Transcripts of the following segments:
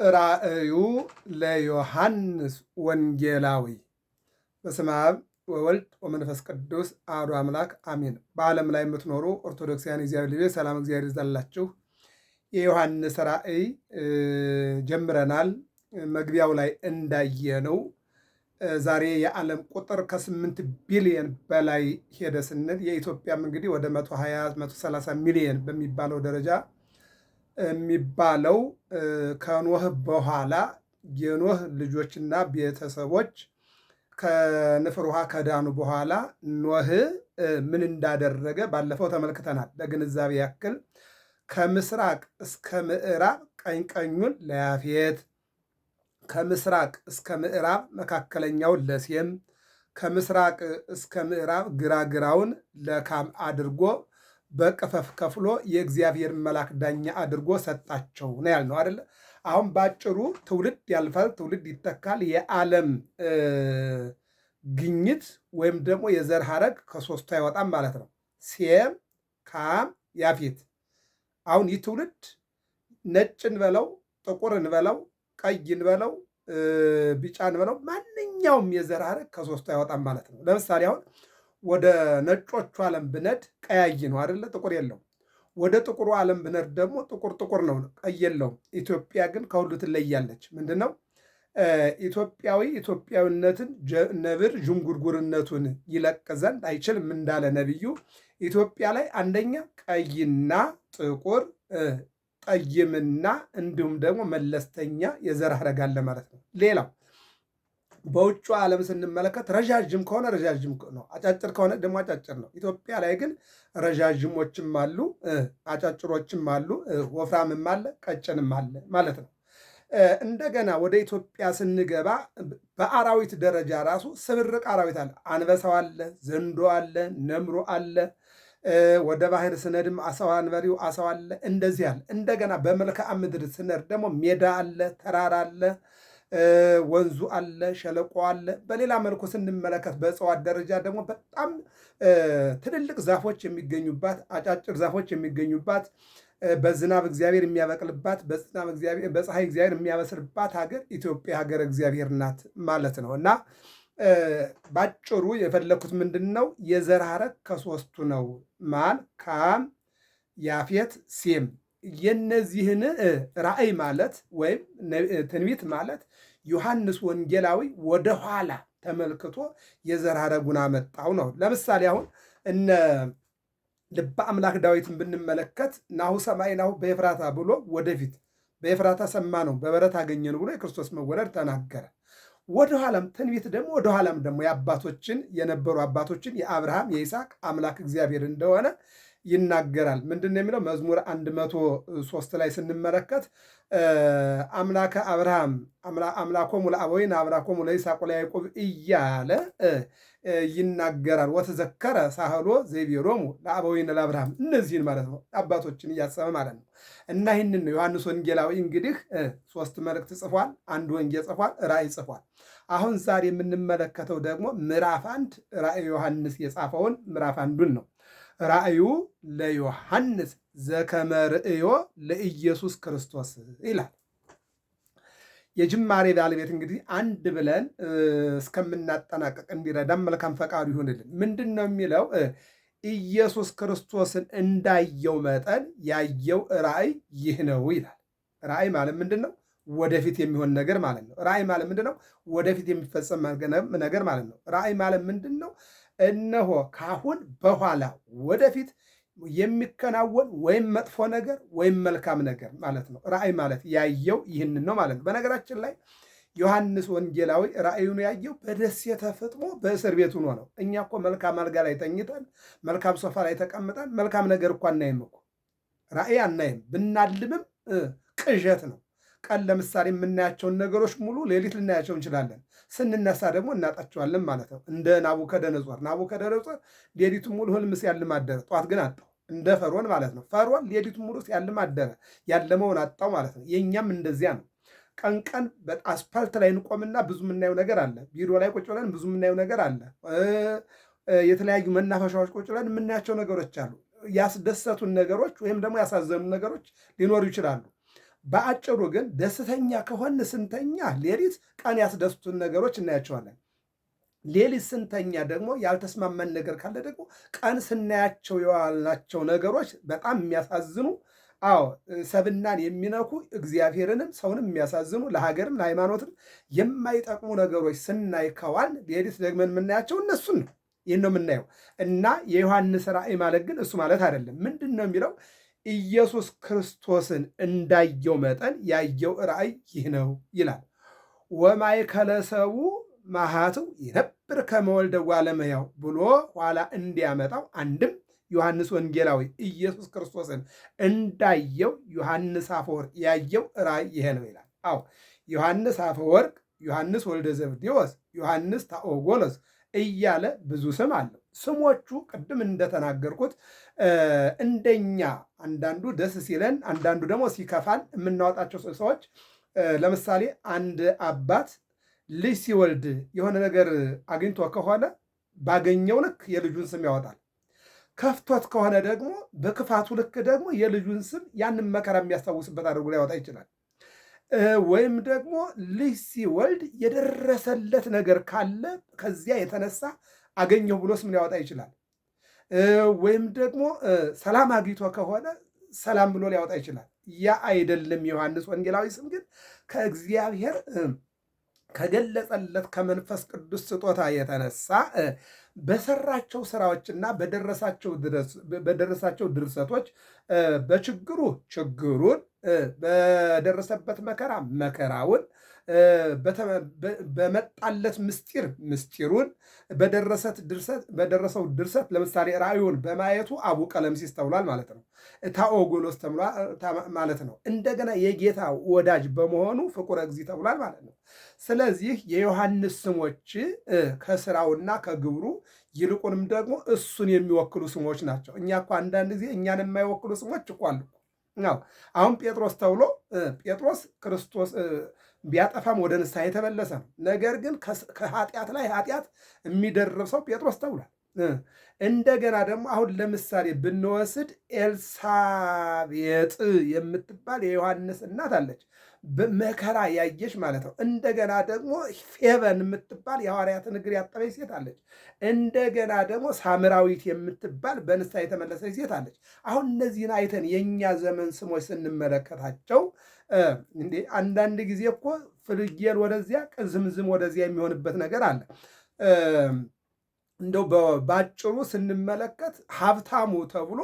ራእዩ ለዮሐንስ ወንጌላዊ። በስመ አብ ወወልድ ወመንፈስ ቅዱስ አሐዱ አምላክ አሜን። በዓለም ላይ የምትኖሩ ኦርቶዶክሳውያን እግዚአብሔር ልጆች ሰላም እግዚአብሔር ይብዛላችሁ። የዮሐንስ ራእይ ጀምረናል። መግቢያው ላይ እንዳየነው ዛሬ የዓለም ቁጥር ከ8 ቢሊየን በላይ ሄደ ስንል የኢትዮጵያም እንግዲህ ወደ 120-130 ሚሊየን በሚባለው ደረጃ የሚባለው ከኖህ በኋላ የኖህ ልጆችና ቤተሰቦች ከንፍር ውሃ ከዳኑ በኋላ ኖህ ምን እንዳደረገ ባለፈው ተመልክተናል። ለግንዛቤ ያክል ከምስራቅ እስከ ምዕራብ ቀኝ ቀኙን ለያፌት፣ ከምስራቅ እስከ ምዕራብ መካከለኛውን ለሴም፣ ከምስራቅ እስከ ምዕራብ ግራግራውን ለካም አድርጎ በቅፈፍ ከፍሎ የእግዚአብሔር መልአክ ዳኛ አድርጎ ሰጣቸው ነው ያልነው አይደለ? አሁን ባጭሩ ትውልድ ያልፋል፣ ትውልድ ይተካል። የዓለም ግኝት ወይም ደግሞ የዘር ሐረግ ከሶስቱ አይወጣም ማለት ነው። ሴም፣ ካም፣ ያፌት። አሁን ይህ ትውልድ ነጭ እንበለው፣ ጥቁር እንበለው፣ ቀይ እንበለው፣ ቢጫ እንበለው ማንኛውም የዘር ሐረግ ከሶስቱ አይወጣም ማለት ነው። ለምሳሌ አሁን ወደ ነጮቹ ዓለም ብነድ ቀያይ ነው አይደለ? ጥቁር የለውም። ወደ ጥቁሩ ዓለም ብነድ ደግሞ ጥቁር ነው፣ ቀይ የለውም። ኢትዮጵያ ግን ከሁሉ ትለያለች። ምንድን ነው? ኢትዮጵያዊነትን ነብር ዥንጉርጉርነቱን ይለቅ ዘንድ አይችልም እንዳለ ነቢዩ፣ ኢትዮጵያ ላይ አንደኛ ቀይና ጥቁር፣ ጠይምና እንዲሁም ደግሞ መለስተኛ የዘር ሐረግ አለ ማለት ነው። ሌላው በውጭ ዓለም ስንመለከት ረዣዥም ከሆነ ረዣዥም ነው፣ አጫጭር ከሆነ ደግሞ አጫጭር ነው። ኢትዮጵያ ላይ ግን ረዣዥሞችም አሉ፣ አጫጭሮችም አሉ፣ ወፍራምም አለ፣ ቀጭንም አለ ማለት ነው። እንደገና ወደ ኢትዮጵያ ስንገባ በአራዊት ደረጃ ራሱ ስብርቅ አራዊት አለ። አንበሳው አለ፣ ዘንዶ አለ፣ ነምሮ አለ። ወደ ባህር ስነድም አሳው አንበሪው አሳው አለ፣ እንደዚህ አለ። እንደገና በመልክዓ ምድር ስነድ ደግሞ ሜዳ አለ፣ ተራራ አለ፣ ወንዙ አለ፣ ሸለቆ አለ። በሌላ መልኩ ስንመለከት በእጽዋት ደረጃ ደግሞ በጣም ትልልቅ ዛፎች የሚገኙባት፣ አጫጭር ዛፎች የሚገኙባት፣ በዝናብ እግዚአብሔር የሚያበቅልባት፣ በፀሐይ እግዚአብሔር የሚያበስርባት ሀገር ኢትዮጵያ ሀገር እግዚአብሔር ናት ማለት ነው። እና ባጭሩ የፈለኩት ምንድን ነው? የዘር ሐረግ ከሶስቱ ነው። ማን? ካም፣ ያፌት፣ ሴም። የነዚህን ራእይ ማለት ወይም ትንቢት ማለት ዮሐንስ ወንጌላዊ ወደኋላ ተመልክቶ የዘር ሐረጉን አመጣው ነው። ለምሳሌ አሁን እነ ልበ አምላክ ዳዊትን ብንመለከት ናሁ ሰማዕናሁ በኤፍራታ ብሎ ወደፊት በኤፍራታ ሰማ ነው በበረት አገኘን ብሎ የክርስቶስ መወለድ ተናገረ። ወደኋላም ትንቢት ደግሞ ወደኋላም ደግሞ የአባቶችን የነበሩ አባቶችን የአብርሃም የይስሐቅ አምላክ እግዚአብሔር እንደሆነ ይናገራል። ምንድን ነው የሚለው? መዝሙር 103 ላይ ስንመለከት አምላከ አብርሃም አምላኮሙ ለአበዊነ አምላኮሙ ለይስሐቅ ወለያዕቆብ እያለ ይናገራል። ወተዘከረ ሳህሎ ዘይቤሎሙ ለአበዊነ ለአብርሃም። እነዚህን ማለት ነው አባቶችን እያሰበ ማለት ነው። እና ይህንን ነው ዮሐንስ ወንጌላዊ እንግዲህ 3 መልእክት ጽፏል፣ 1 ወንጌል ጽፏል፣ ራእይ ጽፏል። አሁን ዛሬ የምንመለከተው ደግሞ ምዕራፍ 1 ራእይ ዮሐንስ የጻፈውን ምዕራፍ 1ን ነው። ራእዩ ለዮሐንስ ዘከመ ርእዮ ለኢየሱስ ክርስቶስ ይላል። የጅማሬ ባለቤት እንግዲህ አንድ ብለን እስከምናጠናቀቅ እንዲረዳም መልካም ፈቃዱ ይሁንልን። ምንድን ነው የሚለው? ኢየሱስ ክርስቶስን እንዳየው መጠን ያየው ራእይ ይህ ነው ይላል። ራእይ ማለት ምንድን ነው? ወደፊት የሚሆን ነገር ማለት ነው። ራእይ ማለት ምንድን ነው? ወደፊት የሚፈጸም ነገር ማለት ነው። ራእይ ማለት ምንድን ነው? እነሆ ካሁን በኋላ ወደፊት የሚከናወን ወይም መጥፎ ነገር ወይም መልካም ነገር ማለት ነው። ራእይ ማለት ያየው ይህንን ነው ማለት ነው። በነገራችን ላይ ዮሐንስ ወንጌላዊ ራእዩን ያየው በደሴተ ፍጥሞ በእስር ቤት ሆኖ ነው። እኛ እኮ መልካም አልጋ ላይ ተኝተን መልካም ሶፋ ላይ ተቀምጠን መልካም ነገር እኮ አናይም እኮ። ራእይ አናይም። ብናልምም ቅዠት ነው። ቀን ለምሳሌ የምናያቸውን ነገሮች ሙሉ ሌሊት ልናያቸው እንችላለን። ስንነሳ ደግሞ እናጣቸዋለን ማለት ነው። እንደ ናቡከደነጾር ሌሊቱን ሙሉ ህልም ሲያልም አደረ፣ ጠዋት ግን አጣው። እንደ ፈርዖን ማለት ነው። ፈርዖን ሌሊቱን ሙሉ ሲያልም አደረ፣ ያለመውን አጣው ማለት ነው። የእኛም እንደዚያ ነው። ቀን ቀን በአስፓልት ላይ እንቆምና ብዙ የምናየው ነገር አለ። ቢሮ ላይ ቁጭ ብለን ብዙ የምናየው ነገር አለ። የተለያዩ መናፈሻዎች ቁጭ ብለን የምናያቸው ነገሮች አሉ። ያስደሰቱን ነገሮች ወይም ደግሞ ያሳዘኑ ነገሮች ሊኖሩ ይችላሉ። በአጭሩ ግን ደስተኛ ከሆን ስንተኛ ሌሊት ቀን ያስደስቱን ነገሮች እናያቸዋለን። ሌሊት ስንተኛ ደግሞ ያልተስማመን ነገር ካለ ደግሞ ቀን ስናያቸው የዋልናቸው ነገሮች በጣም የሚያሳዝኑ፣ አዎ ሰብናን የሚነኩ እግዚአብሔርንም ሰውንም የሚያሳዝኑ ለሀገርም ለሃይማኖትም የማይጠቅሙ ነገሮች ስናይ ከዋል ሌሊት ደግመን የምናያቸው እነሱን ነው። ይህን ነው የምናየው። እና የዮሐንስ ራእይ ማለት ግን እሱ ማለት አይደለም። ምንድን ነው የሚለው? ኢየሱስ ክርስቶስን እንዳየው መጠን ያየው ራእይ ይህ ነው ይላል። ወማእከለ ሰብእ ማሃትው ይነብር ከመ ወልደ እጓለ እመሕያው ብሎ ኋላ እንዲያመጣው አንድም ዮሐንስ ወንጌላዊ ኢየሱስ ክርስቶስን እንዳየው ዮሐንስ አፈወርቅ ያየው ራእይ ይሄ ነው ይላል። አዎ ዮሐንስ አፈወርቅ፣ ዮሐንስ ወልደ ዘብዴዎስ፣ ዮሐንስ ታኦጎሎስ እያለ ብዙ ስም አለው። ስሞቹ ቅድም እንደተናገርኩት እንደኛ አንዳንዱ ደስ ሲለን፣ አንዳንዱ ደግሞ ሲከፋን የምናወጣቸው ሰዎች፣ ለምሳሌ አንድ አባት ልጅ ሲወልድ የሆነ ነገር አግኝቶ ከሆነ ባገኘው ልክ የልጁን ስም ያወጣል። ከፍቶት ከሆነ ደግሞ በክፋቱ ልክ ደግሞ የልጁን ስም ያንን መከራ የሚያስታውስበት አድርጎ ሊያወጣ ይችላል። ወይም ደግሞ ልጅ ሲወልድ የደረሰለት ነገር ካለ ከዚያ የተነሳ አገኘሁ ብሎ ስም ሊያወጣ ይችላል። ወይም ደግሞ ሰላም አግኝቶ ከሆነ ሰላም ብሎ ሊያወጣ ይችላል። ያ አይደለም። ዮሐንስ ወንጌላዊ ስም ግን ከእግዚአብሔር ከገለጸለት ከመንፈስ ቅዱስ ስጦታ የተነሳ በሰራቸው ስራዎችና በደረሳቸው ድርሰቶች በችግሩ ችግሩን፣ በደረሰበት መከራ መከራውን፣ በመጣለት ምስጢር ምስጢሩን፣ በደረሰው ድርሰት ለምሳሌ ራእዩን በማየቱ አቡ ቀለምሲስ ተብሏል ማለት ነው። ታኦጎሎስ ማለት ነው። እንደገና የጌታ ወዳጅ በመሆኑ ፍቁረ እግዚእ ተብሏል ማለት ነው። ስለዚህ የዮሐንስ ስሞች ከስራውና ከግብሩ ይልቁንም ደግሞ እሱን የሚወክሉ ስሞች ናቸው። እኛ እኮ አንዳንድ ጊዜ እኛን የማይወክሉ ስሞች እኮ አሉ። አሁን ጴጥሮስ ተብሎ ጴጥሮስ ክርስቶስ ቢያጠፋም ወደ ንስሐ የተመለሰ ነው። ነገር ግን ከኃጢአት ላይ ኃጢአት የሚደርሰው ጴጥሮስ ተብሏል። እንደገና ደግሞ አሁን ለምሳሌ ብንወስድ ኤልሳቤጥ የምትባል የዮሐንስ እናት አለች፣ መከራ ያየች ማለት ነው። እንደገና ደግሞ ፌበን የምትባል የሐዋርያትን እግር ያጠበች ሴት አለች። እንደገና ደግሞ ሳምራዊት የምትባል በንስሐ የተመለሰች ሴት አለች። አሁን እነዚህን አይተን የእኛ ዘመን ስሞች ስንመለከታቸው እንዴ አንዳንድ ጊዜ እኮ ፍልጌል ወደዚያ ቅዝምዝም ወደዚያ የሚሆንበት ነገር አለ። እንደው ባጭሩ ስንመለከት ሀብታሙ ተብሎ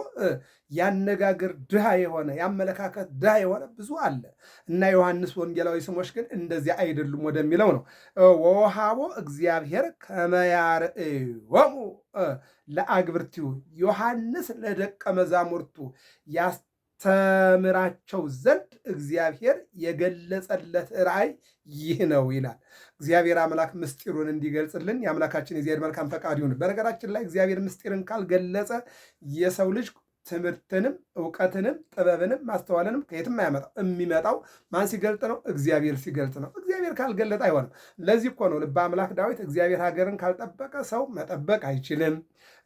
ያነጋገር ድሃ የሆነ ያመለካከት ድሃ የሆነ ብዙ አለ እና ዮሐንስ ወንጌላዊ ስሞች ግን እንደዚያ አይደሉም ወደሚለው ነው። ወወሃቦ እግዚአብሔር ከመ ያርዕዮሙ ለአግብርቲሁ ዮሐንስ ለደቀ መዛሙርቱ ያስተምራቸው ዘንድ እግዚአብሔር የገለጸለት ራእይ ይህ ነው ይላል። እግዚአብሔር አምላክ ምስጢሩን እንዲገልጽልን የአምላካችን የእግዚአብሔር መልካም ፈቃድ ይሁን። በነገራችን ላይ እግዚአብሔር ምስጢርን ካልገለጸ የሰው ልጅ ትምህርትንም እውቀትንም ጥበብንም ማስተዋልንም ከየትም አያመጣው። የሚመጣው ማን ሲገልጥ ነው? እግዚአብሔር ሲገልጥ ነው። እግዚአብሔር ካልገለጠ አይሆንም። ለዚህ እኮ ነው ልበ አምላክ ዳዊት እግዚአብሔር ሀገርን ካልጠበቀ ሰው መጠበቅ አይችልም፣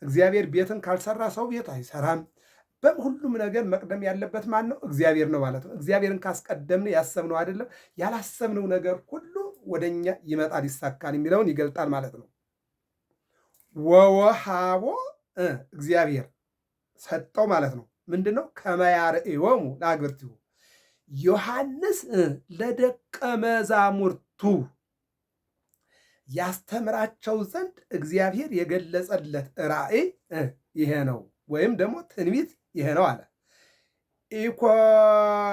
እግዚአብሔር ቤትን ካልሰራ ሰው ቤት አይሰራም። በሁሉም ነገር መቅደም ያለበት ማን ነው? እግዚአብሔር ነው ማለት ነው። እግዚአብሔርን ካስቀደምን ያሰብነው አይደለም ያላሰብነው ነገር ሁሉ ወደኛ ይመጣል፣ ይሳካል የሚለውን ይገልጣል ማለት ነው። ወወሃቦ እግዚአብሔር ሰጠው ማለት ነው። ምንድን ነው? ከመ ያርዕዮሙ ለአግብርቲሁ ዮሐንስ ለደቀ መዛሙርቱ ያስተምራቸው ዘንድ እግዚአብሔር የገለጸለት ራእይ ይሄ ነው፣ ወይም ደግሞ ትንቢት ይሄ ነው አለ።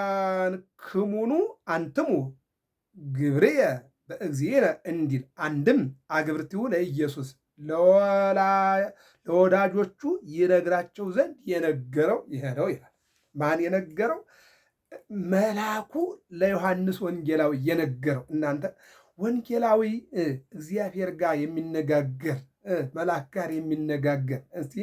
ኢኮንክሙኑ አንትሙ ግብርየ በእግዚእነ እንዲል አንድም አግብርቲሁ ለኢየሱስ ለወዳጆቹ ይነግራቸው ዘንድ የነገረው ይሄ ነው ይላል። ማን የነገረው? መልአኩ ለዮሐንስ ወንጌላዊ የነገረው። እናንተ ወንጌላዊ እግዚአብሔር ጋር የሚነጋገር መልአክ ጋር የሚነጋገር እስቲ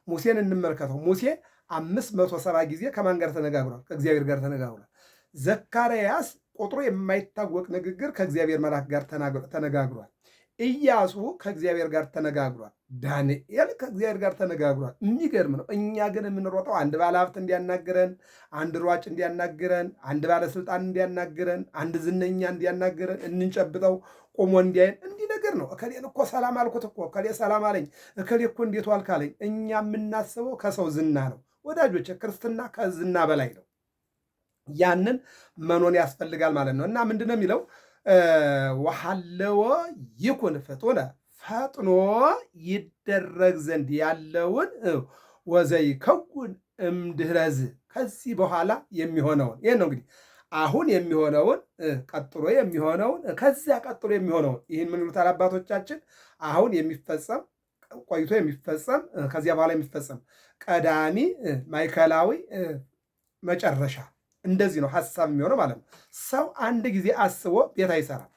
ሙሴን እንመልከተው። ሙሴ 570 ጊዜ ከማን ጋር ተነጋግሯል? ከእግዚአብሔር ጋር ተነጋግሯል። ዘካርያስ ቁጥሩ የማይታወቅ ንግግር ከእግዚአብሔር መልአክ ጋር ተነጋግሯል። ኢያሱ ከእግዚአብሔር ጋር ተነጋግሯል። ዳንኤል ከእግዚአብሔር ጋር ተነጋግሯል። የሚገርም ነው። እኛ ግን የምንሮጠው አንድ ባለሀብት እንዲያናግረን፣ አንድ ሯጭ እንዲያናግረን፣ አንድ ባለስልጣን እንዲያናግረን፣ አንድ ዝነኛ እንዲያናግረን፣ እንንጨብጠው ቆሞ እንዲያየን እንዲህ ነገር ነው። እከሌን እኮ ሰላም አልኩት እኮ እከሌ ሰላም አለኝ፣ እከሌ እኮ እንዴት ዋልክ አለኝ። እኛ የምናስበው ከሰው ዝና ነው ወዳጆች። ክርስትና ከዝና በላይ ነው። ያንን መኖን ያስፈልጋል ማለት ነው። እና ምንድን ነው የሚለው ወሐለወ ይኩን ፍጡነ ፈጥኖ ይደረግ ዘንድ ያለውን ወዘይከውን እምድኅረዝ ከዚህ በኋላ የሚሆነውን ይህን ነው እንግዲህ አሁን የሚሆነውን ቀጥሎ የሚሆነውን ከዚያ ቀጥሎ የሚሆነውን ይህን ምን ይሉታል አባቶቻችን? አሁን የሚፈጸም ቆይቶ የሚፈጸም ከዚያ በኋላ የሚፈጸም ቀዳሚ፣ ማዕከላዊ፣ መጨረሻ እንደዚህ ነው ሐሳብ የሚሆነው ማለት ነው። ሰው አንድ ጊዜ አስቦ ቤት አይሰራም።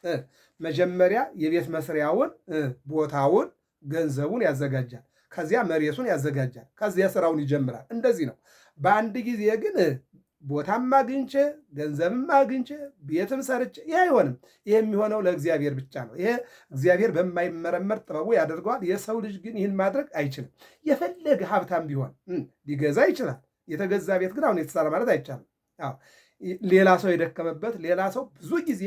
መጀመሪያ የቤት መስሪያውን፣ ቦታውን፣ ገንዘቡን ያዘጋጃል። ከዚያ መሬቱን ያዘጋጃል። ከዚያ ስራውን ይጀምራል። እንደዚህ ነው። በአንድ ጊዜ ግን ቦታም አግኝቼ ገንዘብም አግኝቼ ቤትም ሰርቼ ይህ አይሆንም። ይህ የሚሆነው ለእግዚአብሔር ብቻ ነው። ይሄ እግዚአብሔር በማይመረመር ጥበቡ ያደርገዋል። የሰው ልጅ ግን ይህን ማድረግ አይችልም። የፈለገ ሀብታም ቢሆን ሊገዛ ይችላል። የተገዛ ቤት ግን አሁን የተሰራ ማለት አይቻልም። ሌላ ሰው የደከመበት ሌላ ሰው ብዙ ጊዜ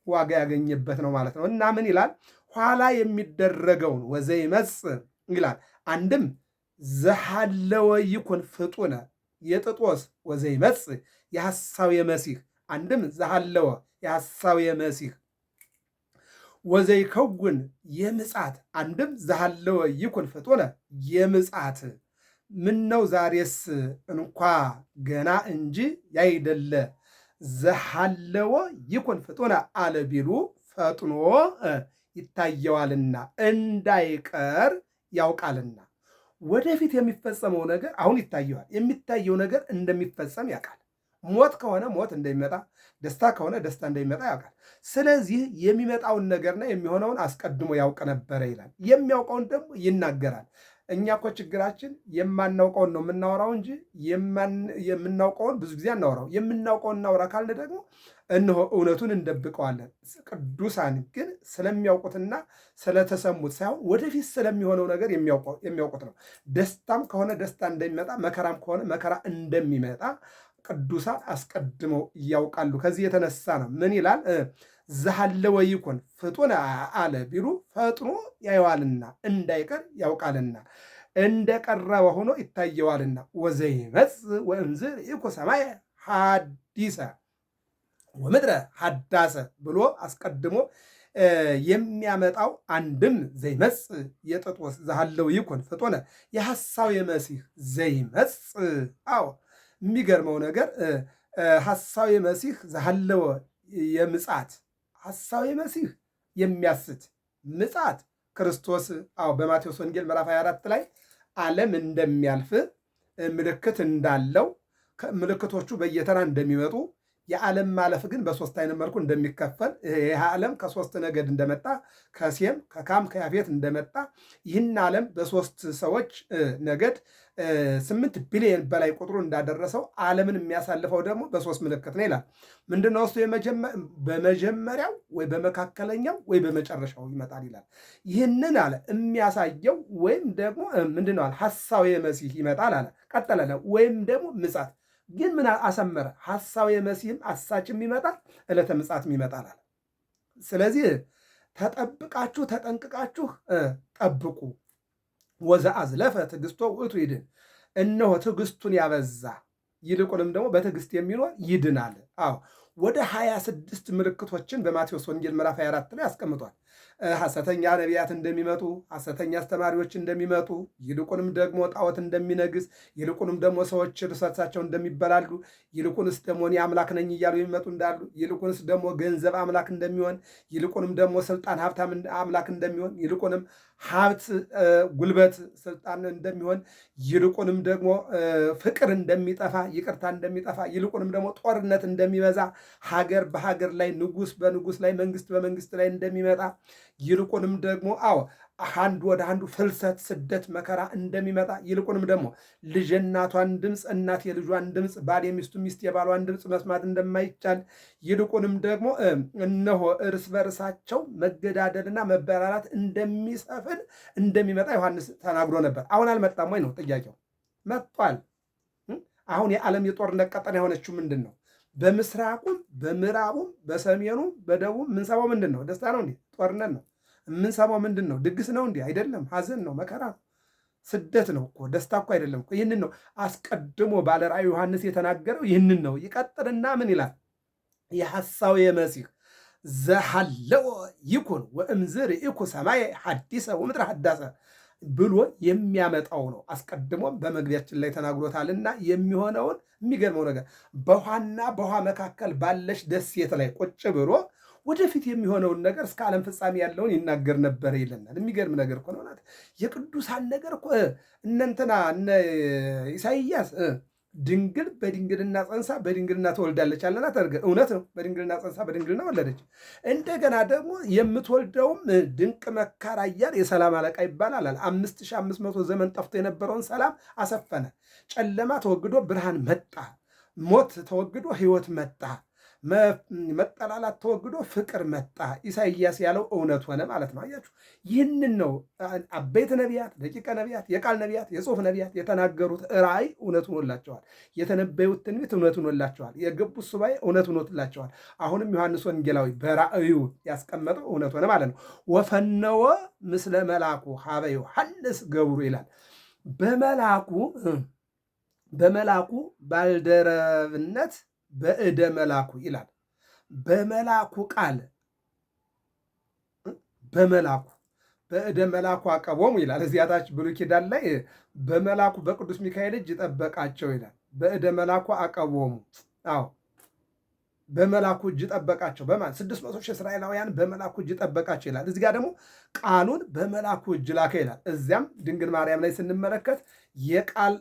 ዋጋ ያገኘበት ነው ማለት ነው። እና ምን ይላል? ኋላ የሚደረገውን ወዘይመጽእ ይላል። አንድም ዘሐለወ ይኩን ፍጡነ የጥጦስ ወዘይመጽእ የሐሳዌ መሲሕ፣ አንድም ዘሐለወ የሐሳዌ መሲሕ ወዘይከውን የምጽአት፣ አንድም ዘሐለወ ይኩን ፍጡነ የምጽአት። ምን ነው ዛሬስ እንኳ ገና እንጂ ያይደለ ዘሐለወ ይኩን ፍጡነ አለ ቢሉ ፈጥኖ ይታየዋልና እንዳይቀር ያውቃልና። ወደፊት የሚፈጸመው ነገር አሁን ይታየዋል። የሚታየው ነገር እንደሚፈጸም ያውቃል። ሞት ከሆነ ሞት እንደሚመጣ፣ ደስታ ከሆነ ደስታ እንደሚመጣ ያውቃል። ስለዚህ የሚመጣውን ነገርና የሚሆነውን አስቀድሞ ያውቅ ነበረ ይላል። የሚያውቀውን ደግሞ ይናገራል። እኛ እኮ ችግራችን የማናውቀውን ነው የምናወራው እንጂ የምናውቀውን ብዙ ጊዜ አናወራው። የምናውቀውን እናውራ ካልን ደግሞ እነሆ እውነቱን እንደብቀዋለን። ቅዱሳን ግን ስለሚያውቁትና ስለተሰሙት ሳይሆን ወደፊት ስለሚሆነው ነገር የሚያውቁት ነው። ደስታም ከሆነ ደስታ እንደሚመጣ፣ መከራም ከሆነ መከራ እንደሚመጣ ቅዱሳን አስቀድመው ያውቃሉ። ከዚህ የተነሳ ነው ምን ይላል? ዘሐለወ ይኩን ፍጡነ አለ ቢሉ ፈጥኖ ያየዋልና እንዳይቀር ያውቃልና እንደቀረበ ሆኖ ይታየዋልና። ወዘይመጽእ ወእምዝ ርኢኩ ሰማየ ሐዲሰ ወምድረ ሐዳሰ ብሎ አስቀድሞ የሚያመጣው አንድም ዘይመጽእ የጥጦስ ዘሐለወ ይኩን ፍጡነ የሐሳዌ መሲሕ ዘይመጽእ። አዎ የሚገርመው ነገር ሐሳዌ መሲሕ ዘሐለወ የምጽአት ሐሳዌ መሲሕ የሚያስት ምጽአት ክርስቶስ በማቴዎስ ወንጌል ምዕራፍ 24 ላይ ዓለም እንደሚያልፍ ምልክት እንዳለው ምልክቶቹ በየተራ እንደሚመጡ የዓለም ማለፍ ግን በሶስት አይነት መልኩ እንደሚከፈል ይህ ዓለም ከሶስት ነገድ እንደመጣ ከሴም ከካም ከያፌት እንደመጣ ይህን ዓለም በሶስት ሰዎች ነገድ 8 ቢሊዮን በላይ ቁጥሩ እንዳደረሰው ዓለምን የሚያሳልፈው ደግሞ በሶስት ምልክት ነው ይላል። ምንድነው እሱ? በመጀመሪያው ወይ በመካከለኛው ወይ በመጨረሻው ይመጣል ይላል። ይህንን አለ የሚያሳየው ወይም ደግሞ ምንድነው አለ ሐሳዌ መሲሕ ይመጣል አለ። ቀጠለ ወይም ደግሞ ምጽአት ግን ምን አሰመረ? ሐሳዌ መሲሕም አሳችም ይመጣል፣ ዕለተ ምጽአትም ይመጣል አለ። ስለዚህ ተጠብቃችሁ ተጠንቅቃችሁ ጠብቁ። ወዘአዝለፈ ትዕግሥቶ ውእቱ ይድን፣ እነሆ ትዕግሥቱን ያበዛ ይልቁንም ደግሞ በትዕግሥት የሚኖር ይድናል። አዎ ወደ 26 ምልክቶችን በማቴዎስ ወንጌል ምዕራፍ 24 ላይ ያስቀምጧል። ሐሰተኛ ነቢያት እንደሚመጡ፣ ሐሰተኛ አስተማሪዎች እንደሚመጡ፣ ይልቁንም ደግሞ ጣዖት እንደሚነግስ፣ ይልቁንም ደግሞ ሰዎች እርስ በርሳቸው እንደሚበላሉ፣ ይልቁንስ ደግሞ እኔ አምላክ ነኝ እያሉ የሚመጡ እንዳሉ፣ ይልቁንስ ደግሞ ገንዘብ አምላክ እንደሚሆን፣ ይልቁንም ደግሞ ስልጣን ሀብታም አምላክ እንደሚሆን፣ ይልቁንም ሀብት ጉልበት ስልጣን እንደሚሆን፣ ይልቁንም ደግሞ ፍቅር እንደሚጠፋ ይቅርታ እንደሚጠፋ፣ ይልቁንም ደግሞ ጦርነት እንደሚበዛ፣ ሀገር በሀገር ላይ ንጉሥ በንጉሥ ላይ መንግስት በመንግስት ላይ እንደሚመጣ ይልቁንም ደግሞ አንዱ ወደ አንዱ ፍልሰት፣ ስደት፣ መከራ እንደሚመጣ ይልቁንም ደግሞ ልጅ እናቷን ድምፅ፣ እናት የልጇን ድምፅ፣ ባል የሚስቱ ሚስት የባሏን ድምፅ መስማት እንደማይቻል ይልቁንም ደግሞ እነሆ እርስ በርሳቸው መገዳደልና መበላላት እንደሚሰፍን እንደሚመጣ ዮሐንስ ተናግሮ ነበር። አሁን አልመጣም ወይ ነው ጥያቄው? መጥቷል። አሁን የዓለም የጦርነት ቀጠና የሆነችው ምንድን ነው? በምስራቁም በምዕራቡም በሰሜኑም በደቡብ የምንሰማው ምንድን ነው? ደስታ ነው እንዴ? ጦርነት ነው። የምንሰማው ምንድን ነው? ድግስ ነው እንዴ? አይደለም። ሐዘን ነው፣ መከራ ነው፣ ስደት ነው እኮ፣ ደስታ እኮ አይደለም እኮ። ይህንን ነው አስቀድሞ ባለ ራእዩ ዮሐንስ የተናገረው። ይህንን ነው። ይቀጥልና ምን ይላል? የሐሳዌ መሲሕ ዘሐለወ ይኩን ወእምዝር ኢኩ ሰማይ ሐዲሰ ወምድረ ሐዳሰ ብሎ የሚያመጣው ነው። አስቀድሞም በመግቢያችን ላይ ተናግሮታልና የሚሆነውን የሚገርመው ነገር በውሃና በውሃ መካከል ባለች ደሴት ላይ ቁጭ ብሎ ወደፊት የሚሆነውን ነገር እስከ ዓለም ፍጻሜ ያለውን ይናገር ነበር ይለናል። የሚገርም ነገር እኮ ነው። የቅዱሳን ነገር እኮ እነንትና እነ ኢሳይያስ ድንግል በድንግልና ጸንሳ በድንግልና ትወልዳለች አለና እውነት ነው። በድንግልና ጸንሳ በድንግልና ወለደች። እንደገና ደግሞ የምትወልደውም ድንቅ መካር ኃያል የሰላም አለቃ ይባላል። 5500 ዘመን ጠፍቶ የነበረውን ሰላም አሰፈነ። ጨለማ ተወግዶ ብርሃን መጣ። ሞት ተወግዶ ሕይወት መጣ። መጠላላት ተወግዶ ፍቅር መጣ። ኢሳይያስ ያለው እውነት ሆነ ማለት ነው። አያችሁ፣ ይህንን ነው አበይት ነቢያት፣ ደቂቀ ነቢያት፣ የቃል ነቢያት፣ የጽሑፍ ነቢያት የተናገሩት ራእይ እውነት ሆኖላቸዋል። የተነበዩት ትንቢት እውነት ሆኖላቸዋል። የገቡት ሱባኤ እውነት ሆኖላቸዋል። አሁንም ዮሐንስ ወንጌላዊ በራእዩ ያስቀመጠው እውነት ሆነ ማለት ነው። ወፈነወ ምስለ መልአኩ ሀበ ዮሐንስ ገብሩ ይላል። በመልአኩ ባልደረብነት በእደ መላኩ ይላል። በመላኩ ቃል በእደ መላኩ አቀቦሙ ይላል። እዚያታች ብሉይ ኪዳን ላይ በመላኩ በቅዱስ ሚካኤል እጅ ጠበቃቸው ይላል። በእደ መላኩ አቀቦሙ። አዎ በመላኩ እጅ ጠበቃቸው። በማን 600 ሺህ እስራኤላውያን በመላኩ እጅ ጠበቃቸው ይላል። እዚህ ጋር ደግሞ ቃሉን በመላኩ እጅ ላከ ይላል። እዚያም ድንግል ማርያም ላይ ስንመለከት የቃል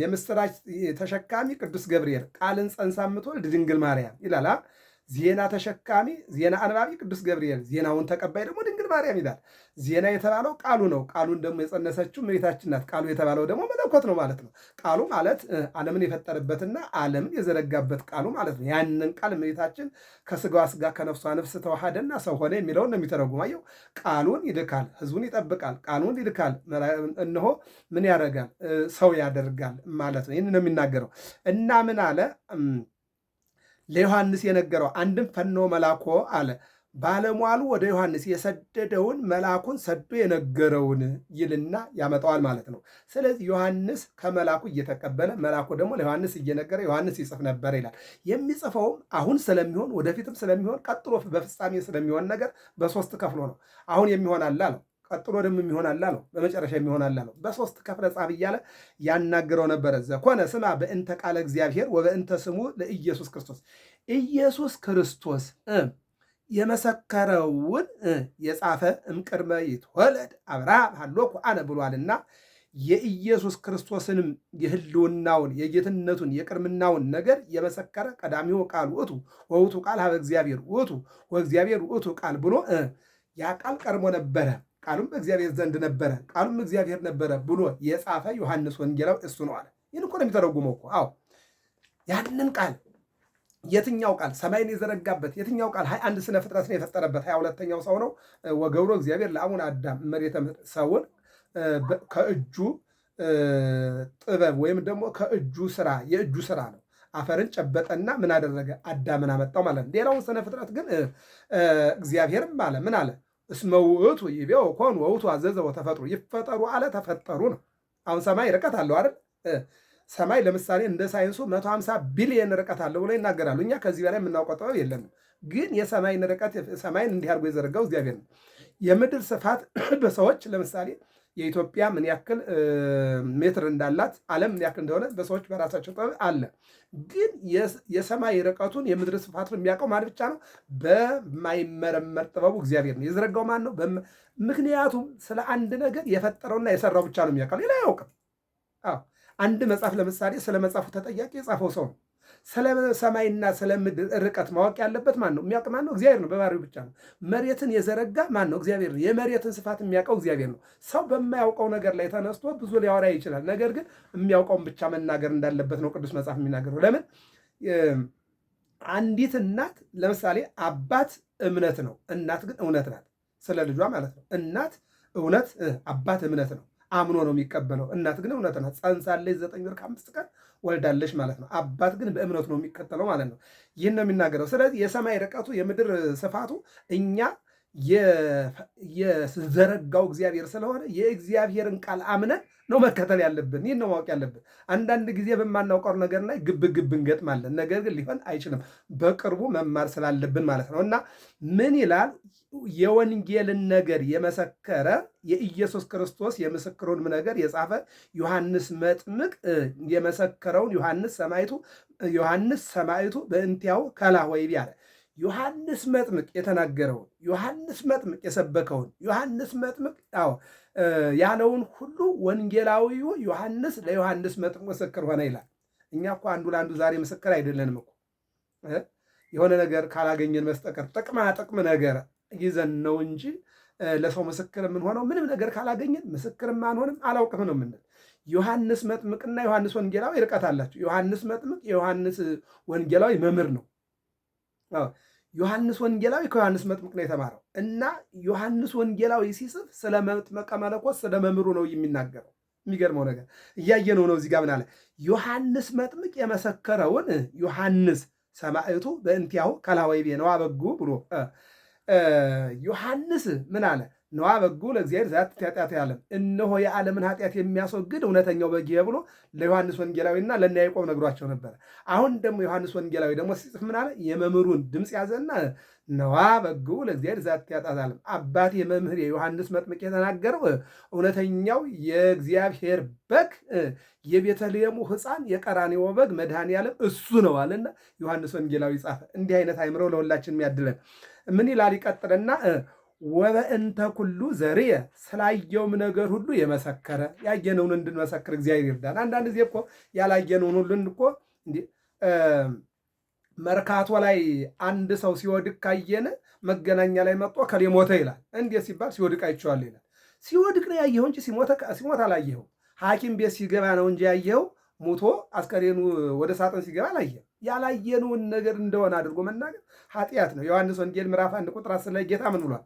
የምስራች ተሸካሚ ቅዱስ ገብርኤል፣ ቃልን ጸንሳ የምትወልድ ድንግል ማርያም ይላል። ዜና ተሸካሚ ዜና አንባቢ ቅዱስ ገብርኤል፣ ዜናውን ተቀባይ ደግሞ ድንግል ማርያም ይላል። ዜና የተባለው ቃሉ ነው። ቃሉን ደግሞ የጸነሰችው እመቤታችን ናት። ቃሉ የተባለው ደግሞ መለኮት ነው ማለት ነው። ቃሉ ማለት ዓለምን የፈጠረበትና ዓለምን የዘረጋበት ቃሉ ማለት ነው። ያንን ቃል እመቤታችን ከስጋዋ ስጋ ከነፍሷ ነፍስ ተዋሃደና ሰው ሆነ የሚለውን ነው የሚተረጉማየው። ቃሉን ይልካል፣ ህዝቡን ይጠብቃል። ቃሉን ይልካል፣ እነሆ ምን ያደርጋል? ሰው ያደርጋል ማለት ነው። ይህን ነው የሚናገረው እና ምን አለ ለዮሐንስ የነገረው አንድም ፈኖ መላኮ አለ ባለሟሉ ወደ ዮሐንስ የሰደደውን መልአኩን ሰዶ የነገረውን ይልና ያመጣዋል ማለት ነው። ስለዚህ ዮሐንስ ከመልአኩ እየተቀበለ መልአኩ ደግሞ ለዮሐንስ እየነገረ ዮሐንስ ይጽፍ ነበር ይላል። የሚጽፈውም አሁን ስለሚሆን ወደፊትም ስለሚሆን ቀጥሎ በፍጻሜ ስለሚሆን ነገር በሶስት ከፍሎ ነው። አሁን የሚሆን አለ አለው፣ ቀጥሎ ደግሞ የሚሆን አለ አለው፣ በመጨረሻ የሚሆን አለ አለው። በሶስት ከፍለ ጻፍ እያለ ያናግረው ነበረ። ዘኮነ ስማ በእንተ ቃለ እግዚአብሔር ወበእንተ ስሙ ለኢየሱስ ክርስቶስ ኢየሱስ ክርስቶስ የመሰከረውን የጻፈ እምቅድመ ይትወለድ አብርሃም ሀሎኩ አነ ብሏልና የኢየሱስ ክርስቶስንም የህልውናውን የጌትነቱን የቅድምናውን ነገር የመሰከረ ቀዳሚው ቃል ውእቱ ወውቱ ቃል ሀበ እግዚአብሔር ውእቱ ወእግዚአብሔር ውእቱ ቃል ብሎ ያ ቃል ቀድሞ ነበረ፣ ቃሉም በእግዚአብሔር ዘንድ ነበረ፣ ቃሉም እግዚአብሔር ነበረ ብሎ የጻፈ ዮሐንስ ወንጌላዊ እሱ ነው አለ። ይህን እኮ ነው የሚተረጉመው እኮ። አዎ ያንን ቃል የትኛው ቃል ሰማይን የዘረጋበት የትኛው ቃል 21 ስነ ፍጥረትን የፈጠረበት 22ኛው ሰው ነው። ወገብሮ እግዚአብሔር ለአቡነ አዳም መሬተ ሰውን ከእጁ ጥበብ ወይም ደግሞ ከእጁ ስራ የእጁ ስራ ነው። አፈርን ጨበጠና ምን አደረገ? አዳምን አመጣው ማለት ነው። ሌላውን ስነ ፍጥረት ግን እግዚአብሔርም አለ ምን አለ? እስመ ውእቱ ይቤው ኮን ወውቱ አዘዘ ወተፈጥሩ ይፈጠሩ አለ ተፈጠሩ ነው። አሁን ሰማይ ርቀት አለው አይደል? ሰማይ ለምሳሌ እንደ ሳይንሱ 150 ቢሊየን ርቀት አለው ብሎ ይናገራሉ። እኛ ከዚህ በላይ የምናውቀው ጥበብ የለንም። ግን የሰማይን ርቀት ሰማይን እንዲህ አድርጎ የዘረጋው እግዚአብሔር ነው። የምድር ስፋት በሰዎች ለምሳሌ የኢትዮጵያ ምን ያክል ሜትር እንዳላት ዓለም ምን ያክል እንደሆነ በሰዎች በራሳቸው ጥበብ አለ። ግን የሰማይ ርቀቱን የምድር ስፋቱን የሚያውቀው ማን ብቻ ነው? በማይመረመር ጥበቡ እግዚአብሔር ነው። የዘረጋው ማን ነው? ምክንያቱም ስለ አንድ ነገር የፈጠረውና የሰራው ብቻ ነው የሚያውቀው፣ ሌላ አያውቅም። አንድ መጽሐፍ ለምሳሌ ስለ መጽሐፉ ተጠያቂ የጻፈው ሰው ነው። ስለ ሰማይና ስለ ምድር ርቀት ማወቅ ያለበት ማን ነው? የሚያውቅ ማን ነው? እግዚአብሔር ነው። በባህሪው ብቻ ነው። መሬትን የዘረጋ ማን ነው? እግዚአብሔር ነው። የመሬትን ስፋት የሚያውቀው እግዚአብሔር ነው። ሰው በማያውቀው ነገር ላይ ተነስቶ ብዙ ሊያወራ ይችላል። ነገር ግን የሚያውቀውን ብቻ መናገር እንዳለበት ነው ቅዱስ መጽሐፍ የሚናገረው። ለምን አንዲት እናት ለምሳሌ አባት እምነት ነው፣ እናት ግን እውነት ናት። ስለ ልጇ ማለት ነው። እናት እውነት፣ አባት እምነት ነው። አምኖ ነው የሚቀበለው። እናት ግን እውነት ናት። ጸንሳለች 9 ወር ከ5 ቀን ወልዳለች ማለት ነው። አባት ግን በእምነቱ ነው የሚከተለው ማለት ነው። ይህን ነው የሚናገረው። ስለዚህ የሰማይ ርቀቱ የምድር ስፋቱ እኛ የዘረጋው እግዚአብሔር ስለሆነ የእግዚአብሔርን ቃል አምነን ነው መከተል ያለብን። ይህን ነው ማወቅ ያለብን። አንዳንድ ጊዜ በማናውቀው ነገር ላይ ግብ እንገጥማለን። ነገር ግን ሊሆን አይችልም። በቅርቡ መማር ስላለብን ማለት ነው። እና ምን ይላል? የወንጌልን ነገር የመሰከረ የኢየሱስ ክርስቶስ የምስክሩንም ነገር የጻፈ ዮሐንስ መጥምቅ የመሰከረውን ዮሐንስ ሰማዕቱ በእንቲያው ከላወይቢ አለ። ዮሐንስ መጥምቅ የተናገረውን፣ ዮሐንስ መጥምቅ የሰበከውን፣ ዮሐንስ መጥምቅ ያለውን ሁሉ ወንጌላዊው ዮሐንስ ለዮሐንስ መጥምቅ ምስክር ሆነ ይላል። እኛ እኮ አንዱ ለአንዱ ዛሬ ምስክር አይደለንም እኮ የሆነ ነገር ካላገኘን በስተቀር ጥቅም ነገር ይዘን ነው እንጂ ለሰው ምስክር የምንሆነው ምንም ነገር ካላገኘን ምስክርም አንሆንም። አላውቅም ነው የምንል። ዮሐንስ መጥምቅና ዮሐንስ ወንጌላዊ ርቀት አላቸው። ዮሐንስ መጥምቅ የዮሐንስ ወንጌላዊ መምህር ነው። ዮሐንስ ወንጌላዊ ከዮሐንስ መጥምቅ ነው የተማረው እና ዮሐንስ ወንጌላዊ ሲጽፍ ስለ መጥምቀ መለኮት ስለ መምህሩ ነው የሚናገረው። የሚገርመው ነገር እያየነው ነው። እዚህ ጋር ምን አለ? ዮሐንስ መጥምቅ የመሰከረውን ዮሐንስ ሰማዕቱ በእንቲያሁ ከላወይቤ ነዋ በጉ ብሎ ዮሐንስ ምን አለ? ነዋ በጉ ለእግዚአብሔር ዘያትት ኃጢአት የዓለም፣ እነሆ የዓለምን ኃጢአት የሚያስወግድ እውነተኛው በግ ብሎ ለዮሐንስ ወንጌላዊና ለእነ ያዕቆብ ነግሯቸው ነበረ። አሁን ደግሞ ዮሐንስ ወንጌላዊ ደግሞ ሲጽፍ ምን አለ? የመምህሩን ድምፅ ያዘና ነዋ በጉ ለእግዚአብሔር ዘያትት ኃጢአት የዓለም፣ አባቴ መምህር የዮሐንስ መጥምቅ የተናገረው እውነተኛው የእግዚአብሔር በግ የቤተልሔሙ ሕፃን የቀራንዮ በግ መድኃኔ ዓለም እሱ ነው አለና ዮሐንስ ወንጌላዊ ጻፈ። እንዲህ አይነት አይምሮ ለሁላችን የሚያድለን። ምን ይላል? ይቀጥልና ወበእንተ ኩሉ ዘርየ፣ ስላየውም ነገር ሁሉ የመሰከረ። ያየነውን እንድንመሰክር እግዚአብሔር ይርዳን። አንዳንድ ጊዜ እኮ ያላየነውን ሁሉ እኮ መርካቶ ላይ አንድ ሰው ሲወድቅ ካየን መገናኛ ላይ መጥቶ ከሌ ሞተ ይላል። እንዴት ሲባል ሲወድቅ አይቼዋለሁ ይላል። ሲወድቅ ነው ያየኸው እንጂ ሲሞት አላየኸው። ሐኪም ቤት ሲገባ ነው እንጂ ያየኸው ሙቶ አስከሬኑ ወደ ሳጥን ሲገባ አላየኸው። ያላየነውን ነገር እንደሆነ አድርጎ መናገር ኃጢአት ነው። ዮሐንስ ወንጌል ምዕራፍ 1 ቁጥር 10 ላይ ጌታ ምን ብሏል?